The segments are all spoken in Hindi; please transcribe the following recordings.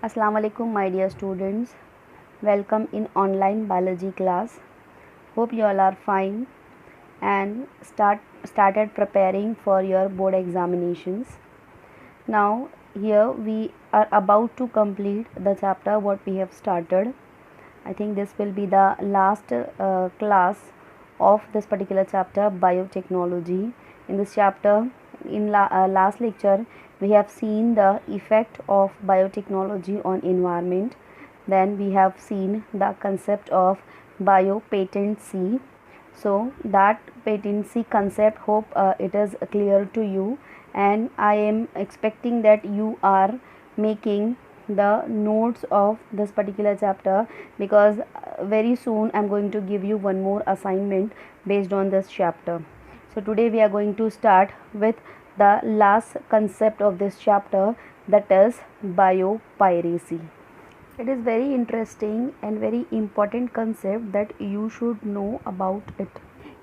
Assalamu alaikum my dear students. Welcome in online biology class. Hope you all are fine and started preparing for your board examinations. Now here we are about to complete the chapter what we have started. I think this will be the last class of this particular chapter, biotechnology. In this chapter, in last lecture, we have seen the effect of biotechnology on environment. Then we have seen the concept of biopatency. So that patency concept, hope it is clear to you, and I am expecting that you are making the notes of this particular chapter, because very soon I'm going to give you one more assignment based on this chapter. So today we are going to start with the last concept of this chapter, that is biopiracy. It is very interesting and very important concept that you should know about it.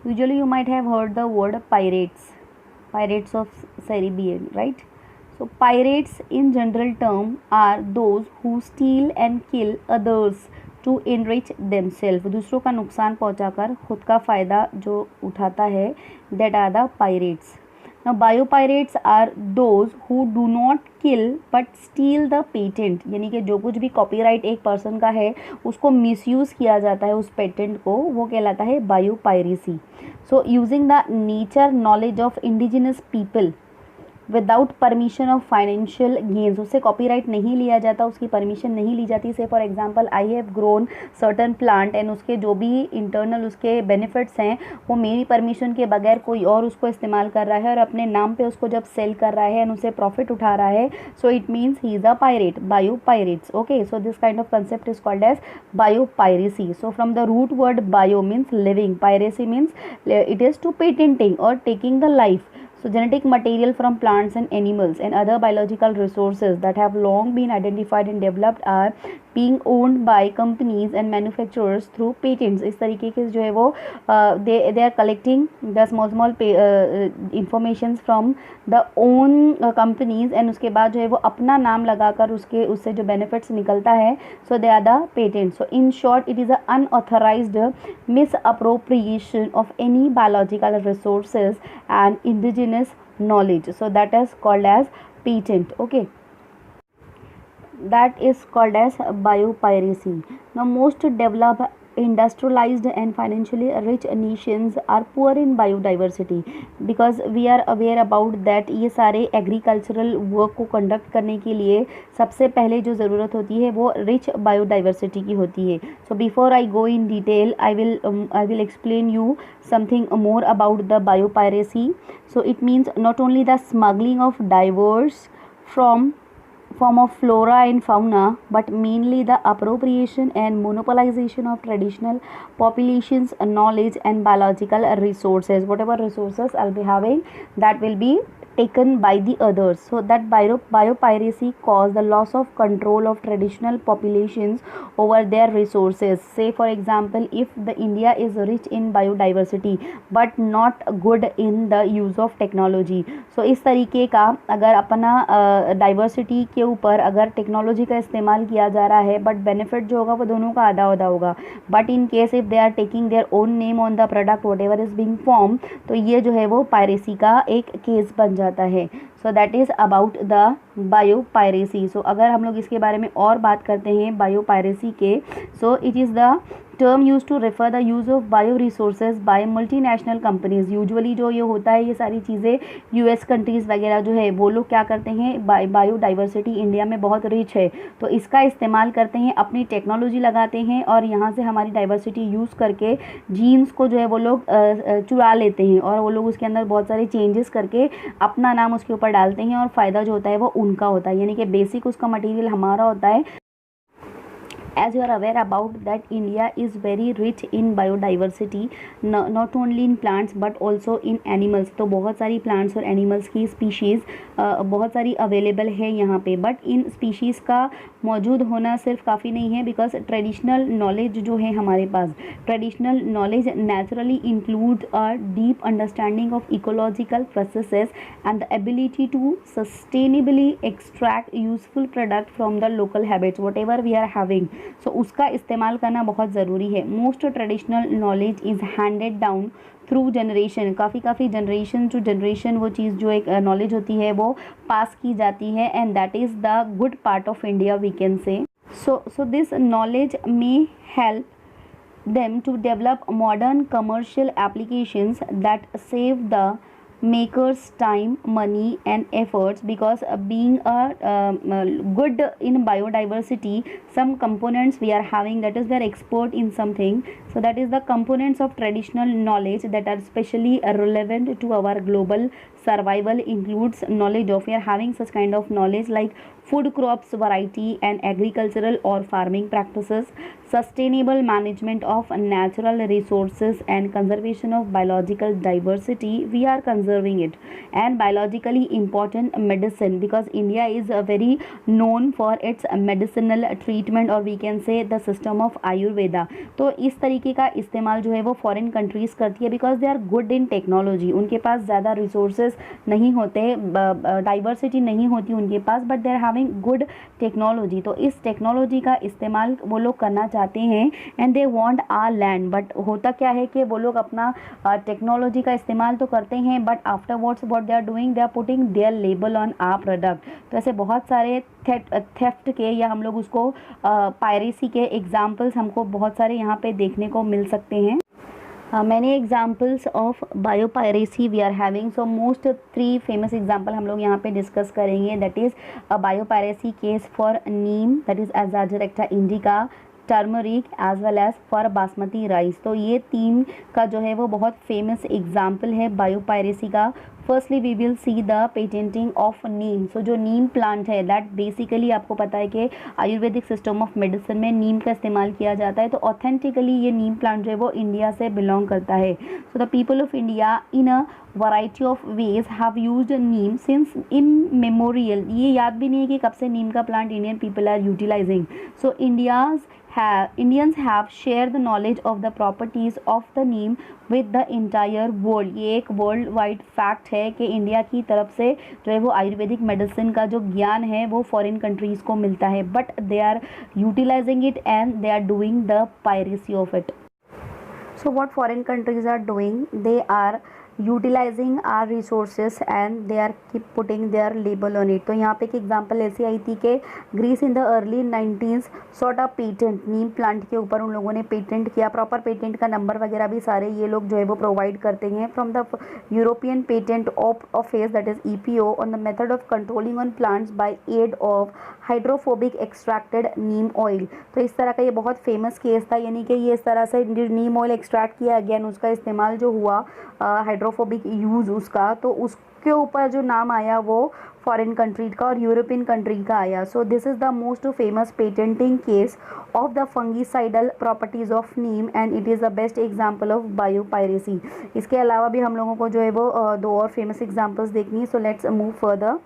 Usually you might have heard the word pirates of Caribbean, right? So pirates in general term are those who steal and kill others to enrich themselves. दूसरों का नुकसान पहुंचाकर खुद का फ़ायदा जो उठाता है, that are the pirates. Now biopirates are those who do not kill but steal the patent, यानी कि जो कुछ भी कॉपीराइट एक पर्सन का है उसको मिसयूज़ किया जाता है उस पेटेंट को, वो कहलाता है biopiracy. So using the nature knowledge of indigenous people without permission of financial gains, उससे कॉपीराइट नहीं लिया जाता, उसकी परमिशन नहीं ली जाती. से for example I have grown certain plant and उसके जो भी इंटरनल उसके बेनिफिट्स हैं वो मेरी परमिशन के बगैर कोई और उसको इस्तेमाल कर रहा है और अपने नाम पे उसको जब सेल कर रहा है एंड उससे प्रॉफिट उठा रहा है, so it means he is a pirate, biopirates. Okay, so this kind of concept is called as biopiracy. So from the root word bio means living, piracy means it is to patenting or taking the life. So genetic material from plants and animals and other biological resources that have long been identified and developed are being owned by companies and manufacturers through patents. इस तरीके के जो है वो they are collecting the small informations from the own companies and उसके बाद जो है वो अपना नाम लगाकर उससे जो benefits निकलता है, so they are the patents. So in short, it is a unauthorized misappropriation of any biological resources and indigenous knowledge. So that is called as patent. Okay, that is called as biopiracy. Now most developed, industrialized and financially rich nations are poor in biodiversity, because we are aware about that ये सारे एग्रीकल्चरल वर्क को कंडक्ट करने के लिए सबसे पहले जो ज़रूरत होती है वो रिच बायोडाइवर्सिटी की होती है. So before I go in detail I will explain you something more about the biopiracy. So it means not only the smuggling of diverse form of flora and fauna, but mainly the appropriation and monopolization of traditional populations knowledge and biological resources. Whatever resources I'll be having, that will be taken by the others. So that biopiracy cause the loss of control of traditional populations over their resources. Say for example, if the India is rich in biodiversity but not good in the use of technology, so इस तरीके का अगर अपना डाइवर्सिटी के ऊपर अगर टेक्नोलॉजी का इस्तेमाल किया जा रहा है, बट बेनिफिट जो होगा वो दोनों का आधा आधा होगा. But in case if they are taking their own name on the product whatever is being form, तो ये जो है वो पायरेसी का एक केस बन जाता है. So that is about the biopiracy. So अगर हम लोग इसके बारे में और बात करते हैं बायोपायरेसी के, so it is the term use to refer the use of bio resources by multinational companies. Usually जो ये होता है, ये सारी चीज़ें यूएस कंट्रीज़ वगैरह जो है वो लोग क्या करते हैं, बायोडाइवर्सिटी इंडिया में बहुत रिच है तो इसका इस्तेमाल करते हैं, अपनी टेक्नोलॉजी लगाते हैं और यहाँ से हमारी डाइवर्सिटी यूज़ करके जीन्स को जो है वो लोग चुरा लेते हैं और वो लोग उसके अंदर बहुत सारे चेंजेस करके अपना नाम उसके ऊपर डालते हैं और फ़ायदा जो होता है वो उनका होता है, यानी कि बेसिक उसका मटेरियल हमारा होता है as you are aware about that India is very rich in biodiversity, not only in plants but also in animals. तो बहुत सारी plants और animals की species बहुत सारी अवेलेबल है यहाँ पे, बट इन स्पीशीज़ का मौजूद होना सिर्फ काफ़ी नहीं है, बिकॉज ट्रेडिशनल नॉलेज जो है हमारे पास, traditional knowledge naturally include a deep understanding of ecological processes and the ability to sustainably extract useful product from the local habits whatever we are having. So उसका इस्तेमाल करना बहुत ज़रूरी है. Most traditional knowledge is handed down through generation. काफ़ी जनरेशन टू जनरेशन वो चीज़ जो एक नॉलेज होती है वो पास की जाती है, and that is the good part of India we can say. So this knowledge may help them to develop modern commercial applications that save the makers time, money and efforts, because being good in biodiversity, some components we are having, that is we are expert in something, so that is the components of traditional knowledge that are specially relevant to our global survival includes knowledge of, we are having such kind of knowledge like food crops variety and agricultural or farming practices, sustainable management of natural resources and conservation of biological diversity, we are conserving it, and biologically important medicine, because India is very known for its medicinal treatment, or we can say the system of Ayurveda. तो इस तरीके का इस्तेमाल जो है वो फॉरेन कंट्रीज करती है, because they are good in technology. उनके पास ज़्यादा रिसोर्सेज नहीं होते, डाइवर्सिटी नहीं होती उनके पास, but they are having good technology. तो इस टेक्नोलॉजी का इस्तेमाल वो लोग करना चाहते हैं, and they want our land. But होता क्या है कि वो लोग अपना टेक्नोलॉजी का इस्तेमाल तो करते हैं, but afterwards what they are doing, they are putting their label on our product. तो ऐसे बहुत सारे थेफ्ट के, या हम लोग उसको पायरेसी के एग्जाम्पल्स हमको बहुत सारे यहाँ पे देखने को मिल सकते हैं. Many examples of biopiracy we are having. So most 3 famous example हम लोग यहाँ पे डिस्कस करेंगे. That is a biopiracy case for neem, that is Azadirachta indica, turmeric as well as for basmati rice. तो ये 3 का जो है वो बहुत फेमस एग्जाम्पल है बायोपायरेसी का. Firstly we will see the patenting of neem. So जो नीम प्लांट है दैट बेसिकली आपको पता है कि आयुर्वेदिक सिस्टम ऑफ मेडिसिन में नीम का इस्तेमाल किया जाता है. तो ऑथेंटिकली ये नीम प्लांट जो है वो इंडिया से बिलोंग करता है. So the people of India in a variety of ways have used Neem since in memorial. ये याद भी नहीं है कि कब से नीम का plant Indian people are utilising. So Indians have shared the knowledge of the properties of the neem with the entire world. ये एक वर्ल्ड वाइड फैक्ट है कि इंडिया की तरफ से जो है वो आयुर्वेदिक मेडिसिन का जो ज्ञान है वो फॉरेन कंट्रीज़ को मिलता है, but they are utilising it and they are doing the piracy of it. So what foreign countries are doing, they are utilizing our resources and they are keep putting their label on it. तो यहाँ पे एक एग्जांपल ऐसी आई थी कि Greece in the early 19s sought a patent neem plant के ऊपर उन लोगों ने पेटेंट किया. प्रॉपर पेटेंट का नंबर वगैरह भी सारे ये लोग जो है वो प्रोवाइड करते हैं from the European patent office, that is EPO, on the method of controlling on plants by add of hydrophobic extracted Neem oil. तो इस तरह का ये बहुत फेमस केस था, यानी कि ये इस तरह से नीम ऑयल एक्सट्रैक्ट किया, अगेन उसका इस्तेमाल जो हुआ हाइड्रोफोबिक यूज़ उसका, तो उसके ऊपर जो नाम आया वो फॉरेन कंट्री का और यूरोपियन कंट्री का आया. So this is the most famous patenting case of the fungicidal properties of neem and it is the best example of biopiracy. इसके अलावा भी हम लोगों को जो है वो 2 और फेमस एग्जांपल्स देखनी है. So let's move further.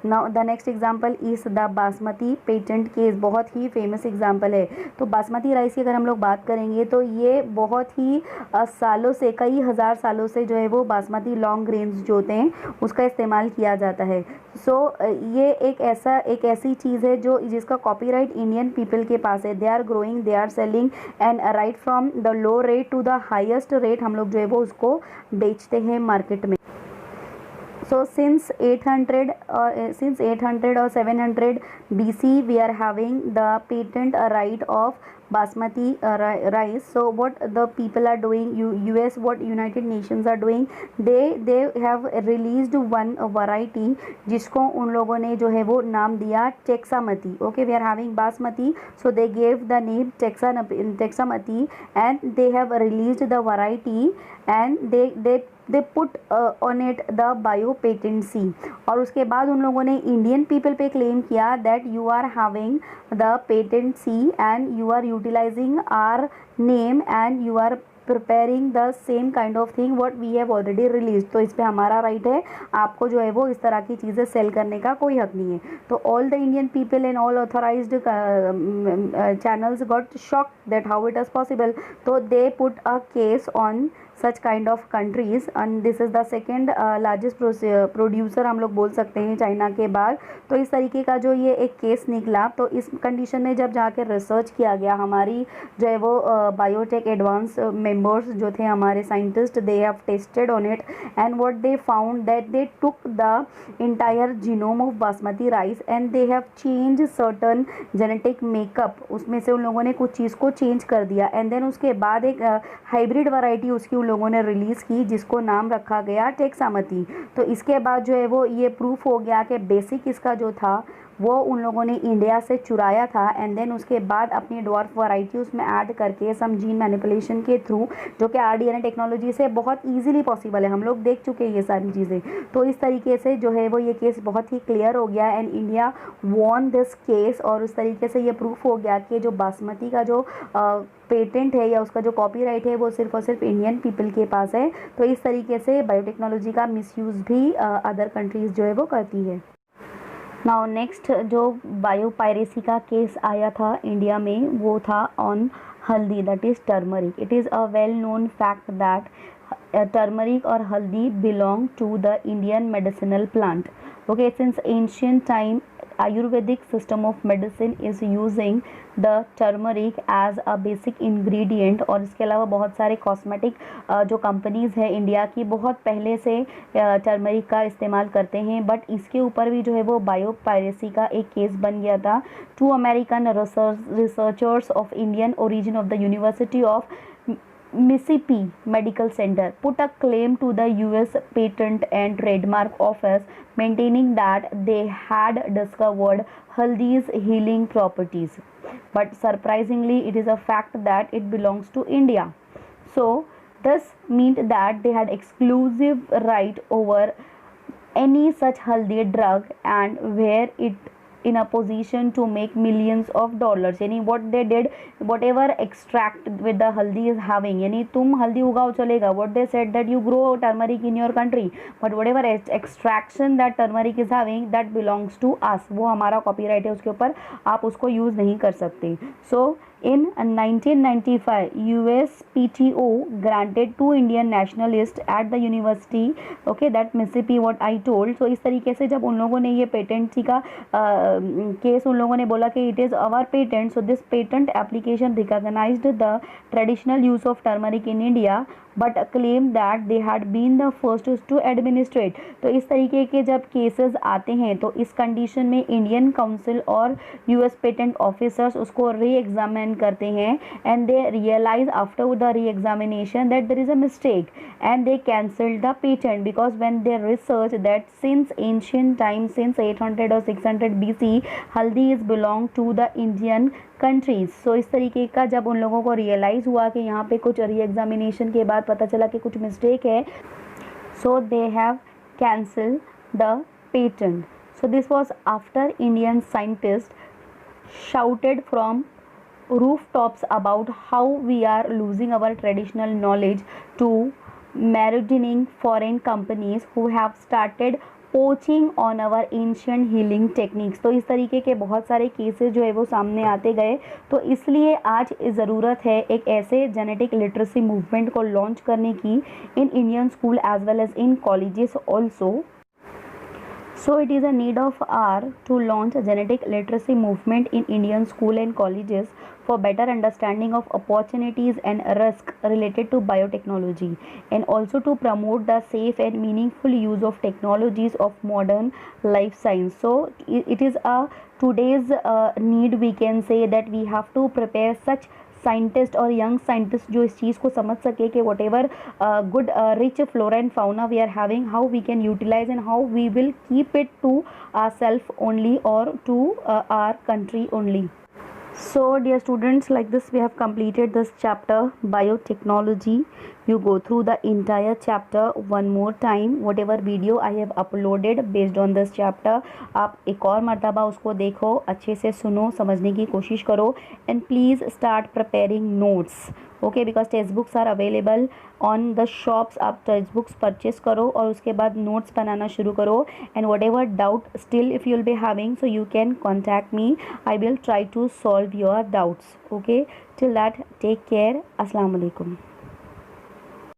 Now the next example is the basmati patent case. बहुत ही फेमस एग्जांपल है. तो बासमती राइस की अगर हम लोग बात करेंगे तो ये बहुत ही सालों से, कई हज़ार सालों से जो है वो बासमती लॉन्ग ग्रेन्स जो होते हैं उसका इस्तेमाल किया जाता है. सो ये एक ऐसी चीज़ है जो जिसका कॉपीराइट इंडियन पीपल के पास है. They are growing, they are selling and right from the low rate to the highest rate हम लोग जो है वो उसको बेचते हैं मार्केट में. So since 800 or 700 BC we are having the patent right of basmati rice. So what the people are doing, US, what United Nations are doing, they have released one variety जिसको उन लोगों ने जो है वो नाम दिया टेक्सामती. Okay, we are having basmati, so they gave the name Texmati and they have released the variety and they put on it the bio patency. और उसके बाद उन लोगों ने इंडियन पीपल पे क्लेम किया that you are having the patency and you are utilising our name and you are preparing the same kind of thing what we have already release. तो इस पे हमारा राइट है, आपको जो है वो इस तरह की चीज़ें सेल करने का कोई हक नहीं है। तो all the Indian people and all authorised channels got shock that how it is possible. तो they put a case on such kind of countries and this is the second largest producer हम लोग बोल सकते हैं चाइना के बाद। तो इस तरीके का जो ये एक केस निकला, तो इस कंडीशन में जब जाके रिसर्च किया गया, हमारी जो है वो बायोटेक एडवांस मेंबर्स जो थे हमारे scientist, they have tested on it and what they found that they took the entire genome of basmati rice and they have change certain genetic makeup. उसमें से उन लोगों ने कुछ चीज़ को चेंज कर दिया एंड देन उसके बाद एक हाइब्रिड वैरायटी उसकी उन लोगों ने रिलीज़ की जिसको नाम रखा गया टेक्सामती। तो इसके बाद जो है वो ये प्रूफ हो गया कि बेसिक इसका जो था वो उन लोगों ने इंडिया से चुराया था एंड देन उसके बाद अपनी डॉर्फ वैरायटी उसमें ऐड करके सम जीन मैनिपुलेशन के थ्रू, जो कि आरडीएनए टेक्नोलॉजी से बहुत इजीली पॉसिबल है, हम लोग देख चुके हैं ये सारी चीज़ें। तो इस तरीके से जो है वो ये केस बहुत ही क्लियर हो गया and India won this case. और उस तरीके से ये प्रूफ हो गया कि जो बासमती का जो पेटेंट है या उसका जो कॉपीराइट है वो सिर्फ और सिर्फ इंडियन पीपल के पास है। तो इस तरीके से बायोटेक्नोलॉजी का मिसयूज़ भी अदर कंट्रीज़ जो है वो करती है। नाउ नेक्स्ट जो बायो पायरेसी का केस आया था इंडिया में वो था on haldi, that is turmeric. It is a well known fact that turmeric और haldi belong to the Indian medicinal plant. Okay, since ancient time Ayurvedic system of medicine is using the turmeric as a basic ingredient। और इसके अलावा बहुत सारे कॉस्मेटिक जो कंपनीज़ है इंडिया की बहुत पहले से टर्मरिक का इस्तेमाल करते हैं। बट इसके ऊपर भी जो है वो बायो पायरेसी का एक केस बन गया था। 2 American researchers of Indian origin of the university of Mississippi Medical Center put a claim to the US Patent and Trademark Office, maintaining that they had discovered haldi's healing properties. But surprisingly, it is a fact that it belongs to India. So this meant that they had exclusive right over any such haldi drug and where it in a position to make millions of dollars। यानी what they did, whatever extract with the haldi is having, यानी तुम हल्दी उगाओ चलेगा, what they said that you grow turmeric in your country but whatever extraction that turmeric is having that belongs to us, वो हमारा कॉपीराइट है उसके ऊपर, आप उसको यूज़ नहीं कर सकते। So in 1995 USPTO granted 2 Indian nationalists at the university, okay, that Mississippi what I told। so इस तरीके से जब उन लोगों ने ये पेटेंट का केस उन लोगों ने बोला कि it is our patent, so this patent application recognised the traditional use of turmeric in India but claim that they had been the first to administrate. तो इस तरीके के जब केसेस आते हैं तो इस कंडीशन में इंडियन काउंसिल और यूएस पेटेंट ऑफिसर्स उसको री एग्जामिन करते हैं and they realise after the reexamination that there is a mistake and they cancelled the patent because when they research that since ancient time, since 800 और 600 BC, haldi is belong to the Indian countries. So इस तरीके का जब उन लोगों को रियलाइज़ हुआ कि यहाँ पे कुछ री एग्जामिनेशन के बाद पता चला कि कुछ मिस्टेक है, so they have cancel the patent. So this was after Indian scientist shouted from rooftops about how we are losing our traditional knowledge to marauding foreign companies who have started poaching on our ancient healing techniques. तो इस तरीके के बहुत सारे केसेस जो है वो सामने आते गए। तो इसलिए आज ज़रूरत है एक ऐसे जेनेटिक लिटरेसी मूवमेंट को लॉन्च करने की in Indian school as well as in colleges also. So it is a need of hour to launch a genetic literacy movement in Indian school and colleges for better understanding of opportunities and risk related to biotechnology and also to promote the safe and meaningful use of technologies of modern life science. So it is a today's need, we can say that we have to prepare such scientist और यंग साइंटिस्ट जो इस चीज़ को समझ सके कि whatever good rich flora and fauna we are having, how we can utilise and how we will keep it to our self only और to our country only. So dear students, like this we have completed this chapter biotechnology. you go through the entire chapter one more time, whatever video I have uploaded based on this chapter. आप एक और मर्तबा उसको देखो, अच्छे से सुनो, समझने की कोशिश करो, and please start preparing notes, okay, because text books are available on the shops. आप टेक्स्ट बुक्स परचेस करो और उसके बाद नोट्स बनाना शुरू करो. And whatever doubt still if you will be having, so you can contact me. I will try to solve your doubts. Okay, till that, take care. Assalamu alaikum.